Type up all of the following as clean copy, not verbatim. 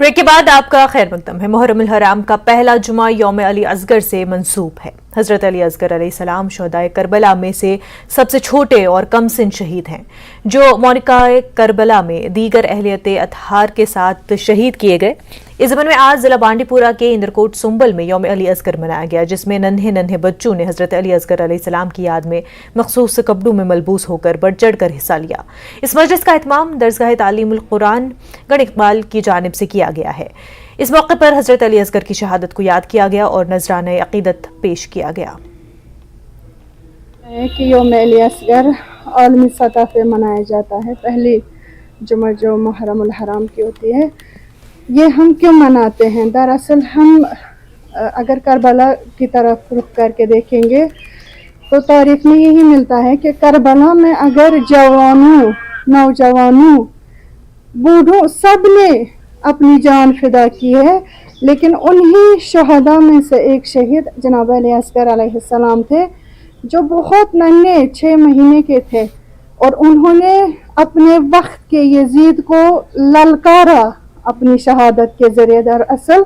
Break के बाद आपका खैर मकदम है। मुहर्रम अल हराम का पहला जुमा यौम अली असगर से मंसूब है। हजरत अली असगर अलैहिस्सलाम शुहदाए करबला में से सबसे छोटे और कम सिन शहीद हैं, जो मौनिका करबला में दीगर अहलियत अतहार के साथ शहीद किए गए। इस ज़मन में आज जिला बांडीपुरा के इंदरकोट सुंबल में यौम अली असगर मनाया गया, जिसमें नन्हे नन्हे बच्चों ने हजरत अली असगर अलैहिस्सलाम की याद में मखसूस कपड़ों में मलबूस होकर बढ़ चढ़ कर हिस्सा लिया। इस मजलिस का एहतमाम दरसगाह तालीमुल कुरान गण इकबाल की जानिब से किया गया है। इस मौके पर हजरत अली असगर की शहादत को याद किया गया और नजराने अकीदत पेश किया गया। कि यौम अली असगर आलमी सतह पे मनाया जाता है। पहली जुमा जो मुहर्रम अल हराम की होती है, ये हम क्यों मनाते हैं? दरअसल हम अगर करबला की तरफ रुख करके देखेंगे तो तारीख में यही मिलता है कि करबला में अगर जवानों, नौजवानों, बूढ़ों सब ने अपनी जान फिदा की है, लेकिन उन्हीं शहदा में से एक शहीद जनाब अली असगर अलैहिस्सलाम थे, जो बहुत नन्हे 6 महीने के थे और उन्होंने अपने वक्त के यजीद को ललकारा अपनी शहादत के जरिए। दरअसल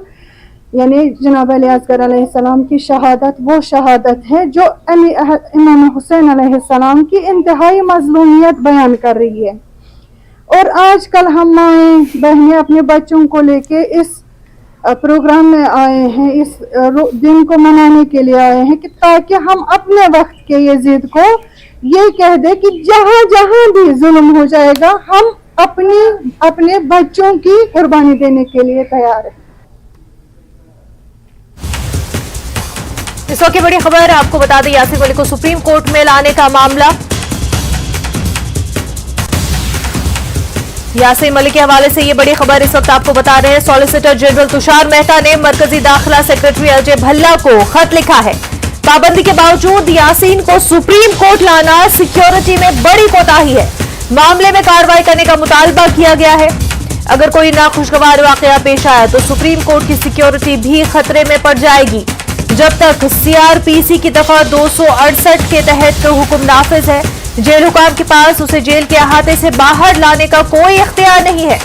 यानी जनाब अली असगर अलैहिस्सलाम की शहादत वो शहादत है जो इमाम हुसैन अलैहिस्सलाम की इंतहाई मजलूमियत बयान कर रही है। और आजकल हम माएँ बहनें अपने बच्चों को लेके इस प्रोग्राम में आए हैं, इस दिन को मनाने के लिए आए हैं कि ताकि हम अपने वक्त के यजीद को ये कह दे कि जहाँ जहाँ भी जुल्म हो जाएगा हम अपने बच्चों की कुर्बानी देने के लिए तैयार हैं। इस वक्त की बड़ी खबर आपको बता दें, यासीन मलिक को सुप्रीम कोर्ट में लाने का मामला। यासीन मलिक के हवाले से ये बड़ी खबर इस वक्त आपको बता रहे हैं। सॉलिसिटर जनरल तुषार मेहता ने मरकजी दाखिला सेक्रेटरी अजय भल्ला को खत लिखा है। पाबंदी के बावजूद यासीन को सुप्रीम कोर्ट लाना सिक्योरिटी में बड़ी कोताही है। मामले में कार्रवाई करने का मुतालबा किया गया है। अगर कोई नाखुशगवार वाकया पेश आया तो सुप्रीम कोर्ट की सिक्योरिटी भी खतरे में पड़ जाएगी। जब तक सीआरपीसी की दफा 268 के तहत हुक्म नाफिज है, जेल हुकाम के पास उसे जेल के अहाते से बाहर लाने का कोई इख्तियार नहीं है।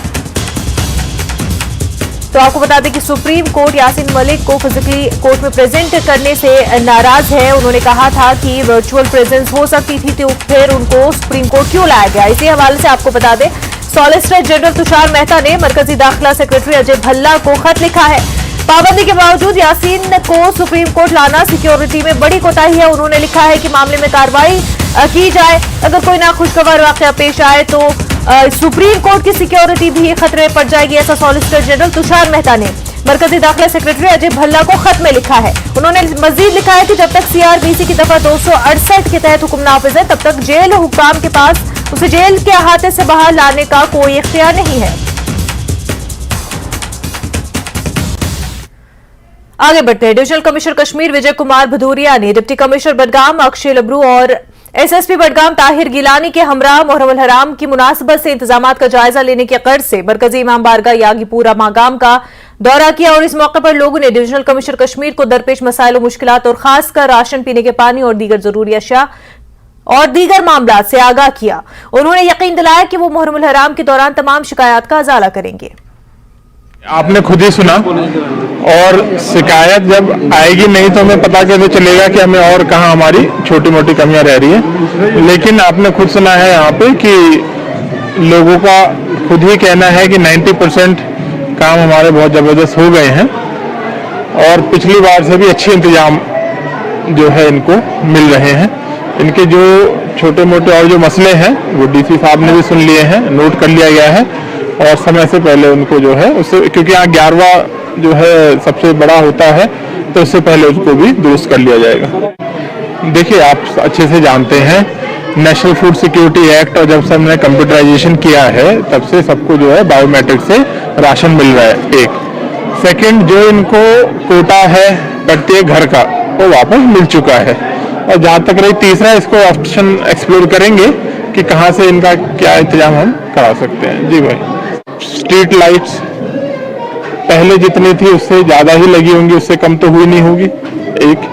तो आपको बता दें कि सुप्रीम कोर्ट यासीन मलिक को फिजिकली कोर्ट में प्रेजेंट करने से नाराज है। उन्होंने कहा था कि वर्चुअल प्रेजेंस हो सकती थी, तो फिर उनको सुप्रीम कोर्ट क्यों लाया गया। इसी हवाले से आपको बता दें, सॉलिसिटर जनरल तुषार मेहता ने मरकजी दाखिला सेक्रेटरी अजय भल्ला को खत लिखा है। पाबंदी के बावजूद यासीन को सुप्रीम कोर्ट लाना सिक्योरिटी में बड़ी कोताही है। उन्होंने लिखा है कि मामले में कार्रवाई की जाए। अगर कोई नाखुशगवार वाकया पेश आए तो सुप्रीम कोर्ट की सिक्योरिटी भी खतरे में पड़ जाएगी। ऐसा सॉलिसिटर जनरल तुषार मेहता ने मरकजी दाखिला सेक्रेटरी अजय भल्ला को खत में लिखा है। उन्होंने मजीद लिखा है कि जब तक सीआरपीसी की दफा 268 के तहत हुक्म नाफिज है, तब तक जेल हुक्काम के पास उसे जेल के अहाते से बाहर लाने का कोई इख्तियार नहीं है। आगे बढ़ते हैं। डिविजनल कमिश्नर कश्मीर विजय कुमार भदौरिया ने डिप्टी कमिश्नर बडगाम अक्षय लबरू और एसएसपी बडगाम ताहिर गिलानी के हमरा मुहर्रम अल हराम की मुनासबत से इंतजामात का जायजा लेने के गर्ज से मरकजी इमाम बारगाह यागीपुरा मागाम का दौरा किया और इस मौके पर लोगों ने डिविजनल कमिश्नर कश्मीर को दरपेश मसाइल और मुश्किलात और खासकर राशन, पीने के पानी और दीगर जरूरी अशिया और दीगर मामला से आगाह किया। उन्होंने यकीन दिलाया कि वो मुहर्रम अल हराम के दौरान तमाम शिकायत का अजाला करेंगे। आपने खुद ही सुना, और शिकायत जब आएगी नहीं तो हमें पता कैसे चलेगा कि हमें और कहाँ हमारी छोटी मोटी कमियां रह रही है। लेकिन आपने खुद सुना है यहाँ पे कि लोगों का खुद ही कहना है कि 90% काम हमारे बहुत ज़बरदस्त हो गए हैं और पिछली बार से भी अच्छे इंतजाम जो है इनको मिल रहे हैं। इनके जो छोटे मोटे और जो मसले हैं वो डीसी साहब ने भी सुन लिए हैं, नोट कर लिया गया है और समय से पहले उनको जो है उससे, क्योंकि यहाँ 11वां जो है सबसे बड़ा होता है, तो उससे पहले उसको भी दुरुस्त कर लिया जाएगा। देखिए, आप अच्छे से जानते हैं नेशनल फूड सिक्योरिटी एक्ट, और जब से हमने कंप्यूटराइजेशन किया है तब से सबको जो है बायोमेट्रिक से राशन मिल रहा है। एक सेकंड, जो इनको कोटा है प्रत्येक घर का वो वापस मिल चुका है। और जहाँ तक रही तीसरा, इसको ऑप्शन एक्सप्लोर करेंगे कि कहाँ से इनका क्या इंतजाम हम करा सकते हैं। जी भाई, स्ट्रीट लाइट्स पहले जितनी थी उससे ज़्यादा ही लगी होंगी, उससे कम तो हुई नहीं होगी। एक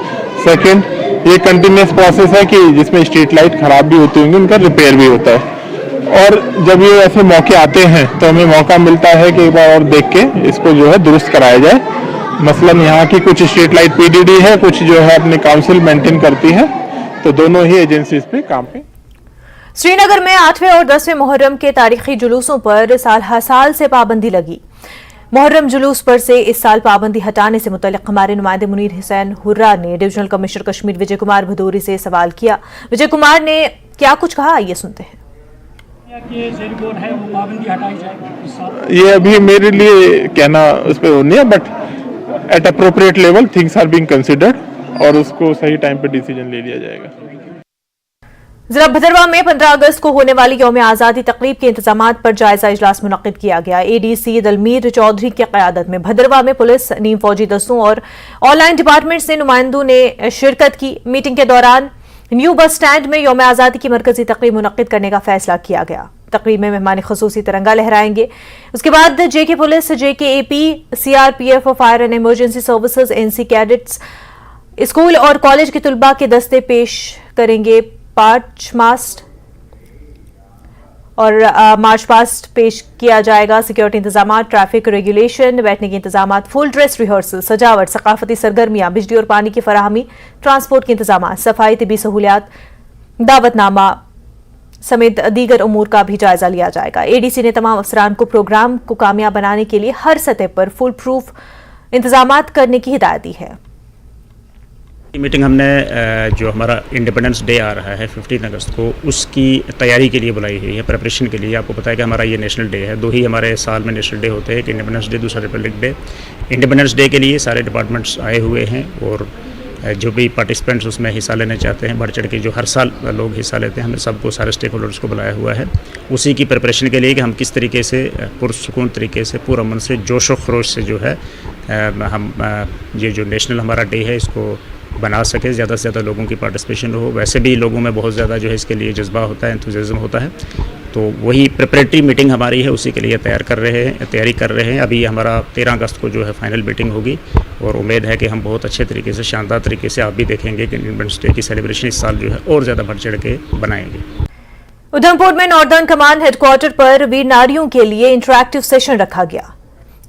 सेकंड, ये कंटिन्यूस प्रोसेस है कि जिसमें स्ट्रीट लाइट खराब भी होती होंगी उनका रिपेयर भी होता है। और जब ये ऐसे मौके आते हैं तो हमें मौका मिलता है कि एक बार और देख के इसको जो है दुरुस्त कराया जाए। मसलन यहाँ की कुछ स्ट्रीट लाइट पीडीडी है, कुछ जो है अपनी काउंसिल मेंटेन करती है, तो दोनों ही एजेंसीज पे काम पे। श्रीनगर में 8वें और 10वें मुहर्रम के तारीखी जुलूसों पर साल से पाबंदी लगी। मुहर्रम जुलूस पर से इस साल पाबंदी हटाने से मुतल्लिक हमारे नुमाइंदे मुनीर हुसैन हुर्रा ने डिविजनल कमिश्नर कश्मीर विजय कुमार भदौरी से सवाल किया। विजय कुमार ने क्या कुछ कहा, आइए सुनते हैं। ये अभी मेरे लिए कहना उस पर नहीं है, but at appropriate level things are being considered और उसको सही टाइम पे डिसीजन ले लिया जाएगा। जिला भदरवा में 15 अगस्त को होने वाली यौम आजादी तकरीब के इंतजामात पर जायजा इजलास मुनक्किद किया गया। एडीसी दलमीर चौधरी की क़यादत में भदरवा में पुलिस, नीम फौजी दस्तों और ऑनलाइन डिपार्टमेंट से नुमाइंदों ने शिरकत की। मीटिंग के दौरान न्यू बस स्टैंड में यौम आजादी की मरकजी तकरीब मुनक्किद करने का फैसला किया गया। तकरीब में मेहमान खुसूसी तिरंगा लहराएंगे। उसके बाद जेके police, JK AP, CRPF, fire and emergency services, NC cadets, school और कॉलेज के तुलबा के दस्ते पेश करेंगे। मार्च पास्ट पेश किया जाएगा। सिक्योरिटी इंतजाम, ट्रैफिक रेगुलेशन, बैठने के इंतजाम, फुल ड्रेस रिहर्सल, सजावट, सकाफती सरगर्मियां, बिजली और पानी की फराहमी, ट्रांसपोर्ट के इंतजाम, सफाई, तिबी सहूलियात, दावतनामा समेत दीगर उमूर का भी जायजा लिया जाएगा। एडीसी ने तमाम अफसरान को प्रोग्राम को कामयाब बनाने के लिए हर सतह पर फुल प्रूफ इंतजाम करने की हिदायत दी है। मीटिंग हमने जो हमारा इंडिपेंडेंस डे आ रहा है 15 अगस्त को, उसकी तैयारी के लिए बुलाई हुई है, प्रिपरेशन के लिए। आपको पता है कि हमारा ये नेशनल डे है, 2 ही हमारे साल में नेशनल डे होते हैं, एक इंडिपेंडेंस डे, दूसरा रिपब्लिक डे। इंडिपेंडेंस डे के लिए सारे डिपार्टमेंट्स आए हुए हैं और जो भी पार्टिसिपेंट्स उसमें हिस्सा लेना चाहते हैं, बढ़ चढ़ के जो हर साल लोग हिस्सा लेते हैं, हमने सबको, सारे स्टेक होल्डर्स को बुलाया हुआ है उसी की प्रिपरेशन के लिए कि हम किस तरीके से पुरसुकून तरीके से, पूरा मन से, जोश व खरोश से जो है हम ये जो नेशनल हमारा डे है इसको बना सके, ज़्यादा से ज़्यादा लोगों की पार्टिसिपेशन हो। वैसे भी लोगों में बहुत ज़्यादा जो है इसके लिए जज्बा होता है, एंथुसियाज्म होता है, तो वही प्रिपरेटरी मीटिंग हमारी है, उसी के लिए तैयारी कर रहे हैं। अभी हमारा 13 अगस्त को जो है फाइनल मीटिंग होगी और उम्मीद है कि हम बहुत अच्छे तरीके से, शानदार तरीके से, आप भी देखेंगे कि इंडिपेंडेंस डे की सेलिब्रेशन इस साल जो है और ज़्यादा बढ़ चढ़ के बनाएंगे। उधमपुर में नॉर्दर्न कमांड हेडक्वार्टर पर वीर नारियों के लिए इंटरैक्टिव सेशन रखा गया।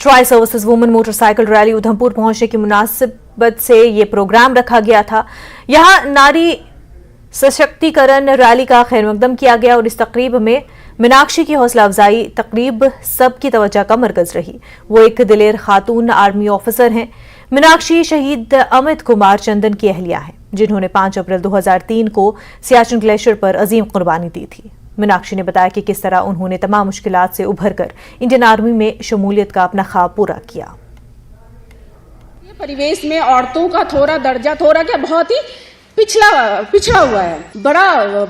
Tri services women motorcycle rally Udhampur पहुंचने की मुनासिबत से ये प्रोग्राम रखा गया था। यहां नारी सशक्तिकरण रैली का खैरमकदम किया गया और इस तकरीब में मीनाक्षी की हौसला अफजाई तकरीब सबकी तवज्जो का मरकज रही। वो एक दिलेर खातून आर्मी ऑफिसर हैं। मीनाक्षी शहीद अमित कुमार चंदन की अहलिया हैं, जिन्होंने 5 अप्रैल 2003 को सियाचिन ग्लेशियर पर अजीम कुर्बानी दी थी। मीनाक्षी ने बताया कि किस तरह उन्होंने तमाम मुश्किलात से उभरकर इंडियन आर्मी में शमूलियत का अपना ख्वाब पूरा किया। परिवेश में औरतों का थोड़ा दर्जा, थोड़ा क्या, बहुत ही पिछड़ा हुआ है। बड़ा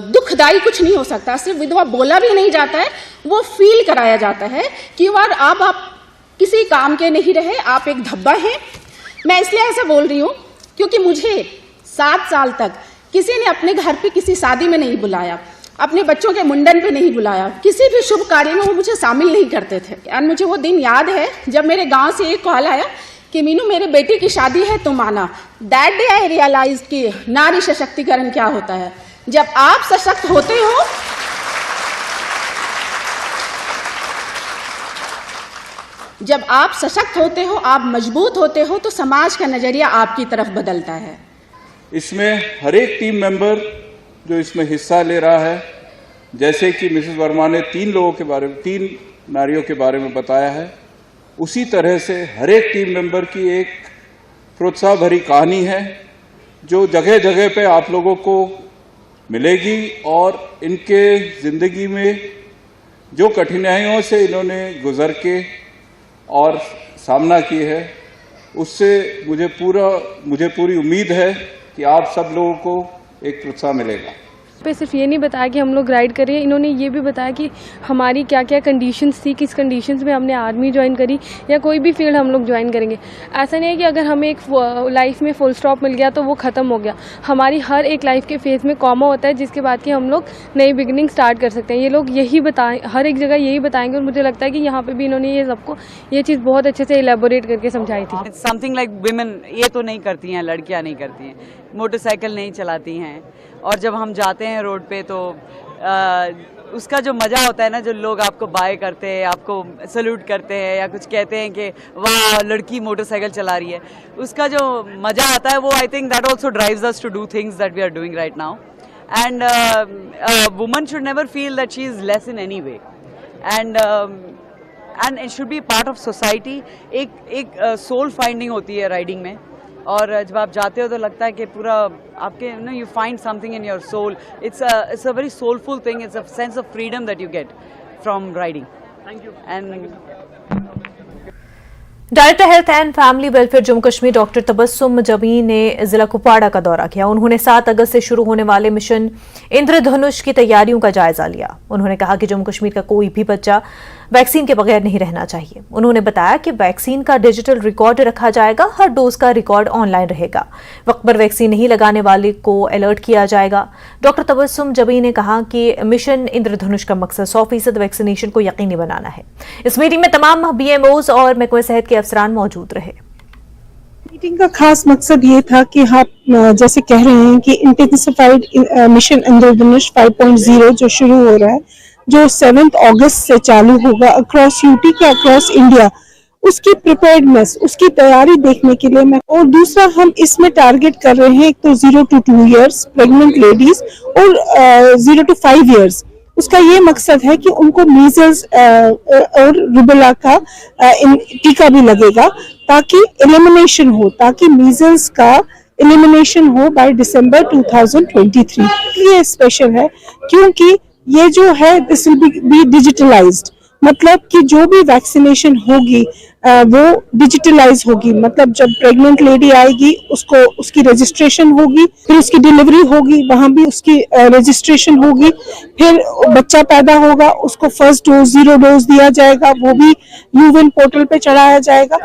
दुखदाई कुछ नहीं हो सकता, सिर्फ विधवा बोला भी नहीं जाता है, वो फील कराया जाता है कि यार आप किसी काम के नहीं रहे, आप एक धब्बा हैं। मैं इसलिए ऐसा बोल रही हूँ क्योंकि मुझे 7 साल तक किसी ने अपने घर पे किसी शादी में नहीं बुलाया, अपने बच्चों के मुंडन पे नहीं बुलाया, किसी भी शुभ कार्य में वो मुझे शामिल नहीं करते थे। और मुझे वो दिन याद है जब मेरे गांव से एक कॉल आया कि मीनू मेरे बेटी की शादी है, तुम आना। दैट डे आई रियलाइज कि नारी सशक्तिकरण क्या होता है। जब आप सशक्त होते हो, आप मजबूत होते हो, तो समाज का नजरिया आपकी तरफ बदलता है। इसमें हर एक टीम मेंबर जो इसमें हिस्सा ले रहा है, जैसे कि मिसेस वर्मा ने 3 नारियों के बारे में बताया है, उसी तरह से हर एक टीम मेंबर की एक प्रोत्साह भरी कहानी है जो जगह जगह पे आप लोगों को मिलेगी और इनके ज़िंदगी में जो कठिनाइयों से इन्होंने गुजर के और सामना किए है, उससे मुझे पूरी उम्मीद है कि आप सब लोगों को एक प्रोत्साहन मिलेगा। पे सिर्फ ये नहीं बताया कि हम लोग राइड करें, इन्होंने ये भी बताया कि हमारी क्या क्या कंडीशंस थी, किस कंडीशंस में हमने आर्मी ज्वाइन करी या कोई भी फील्ड हम लोग ज्वाइन करेंगे। ऐसा नहीं है कि अगर हमें एक लाइफ में फुल स्टॉप मिल गया तो वो ख़त्म हो गया। हमारी हर एक लाइफ के फेज में कॉमा होता है, जिसके बाद कि हम लोग नई बिगिनिंग स्टार्ट कर सकते हैं। ये लोग यही बताएं, हर एक जगह यही बताएंगे और मुझे लगता है कि यहाँ पर भी इन्होंने ये सबको ये चीज़ बहुत अच्छे से एलेबोरेट करके समझाई थी। समथिंग लाइक विमेन ये तो नहीं करती हैं, लड़कियाँ नहीं करती हैं, मोटरसाइकिल नहीं चलाती हैं, और जब हम जाते हैं रोड पे तो उसका जो मज़ा होता है ना, जो लोग आपको बाय करते हैं, आपको सल्यूट करते हैं या कुछ कहते हैं कि वाह लड़की मोटरसाइकिल चला रही है, उसका जो मज़ा आता है वो I think that also drives us to do things that we are doing right now. And woman should never feel that she is less in any way, and it should be part of society. एक soul finding होती है riding में, और जब आप जाते हो तो लगता है कि पूरा आपके you find something in your soul. It's a very soulful thing. It's a sense of freedom that you get from riding. Thank you. And director health and family welfare Jammu Kashmir doctor Tabassum Jabi ने जिला कुपवाड़ा का दौरा किया. उन्होंने 7 अगस्त से शुरू होने वाले मिशन इंद्रधनुष की तैयारियों का जायजा लिया. उन्होंने कहा कि जम्मू कश्मीर का कोई भी बच्चा वैक्सीन के बगैर नहीं रहना चाहिए. उन्होंने बताया कि वैक्सीन का डिजिटल रिकॉर्ड रखा जाएगा, हर डोज का रिकॉर्ड ऑनलाइन रहेगा. वक्त पर वैक्सीन नहीं लगाने वाले को अलर्ट किया जाएगा. डॉक्टर तबस्सुम जबी ने कहा कि मिशन इंद्रधनुष का मकसद 100% वैक्सीनेशन को यकीनी बनाना है. इस मीटिंग में तमाम BMOs और महकमे सेहत के अफसरान मौजूद रहे. मीटिंग का खास मकसद ये था कि आप जैसे कह रहे हैं कि इंटेंसिफाइड मिशन इंद्रधनुष 5.0 जो शुरू हो रहा है, जो 7 अगस्त से चालू होगा अक्रॉस यूटी के अक्रॉस इंडिया, उसकी प्रिपेयर्डनेस, उसकी तैयारी देखने के लिए मैं, और दूसरा हम इसमें टारगेट कर रहे हैं एक तो 0 to 2 years प्रेग्नेंट लेडीज और 0 to 5 years. उसका ये मकसद है कि उनको मीजल्स और रुबेला का टीका भी लगेगा ताकि एलिमिनेशन हो, ताकि मीजल्स का एलिमिनेशन हो बाय दिसंबर 2023. ये स्पेशल है क्योंकि ये जो है दिस विल बी डिजिटलाइज्ड, मतलब कि जो भी वैक्सीनेशन होगी वो डिजिटलाइज होगी. मतलब जब प्रेग्नेंट लेडी आएगी उसको उसकी रजिस्ट्रेशन होगी, फिर उसकी डिलीवरी होगी, वहां भी उसकी रजिस्ट्रेशन होगी, फिर बच्चा पैदा होगा उसको फर्स्ट डोज 0 डोज दिया जाएगा, वो भी यूविन पोर्टल पे चढ़ाया जाएगा.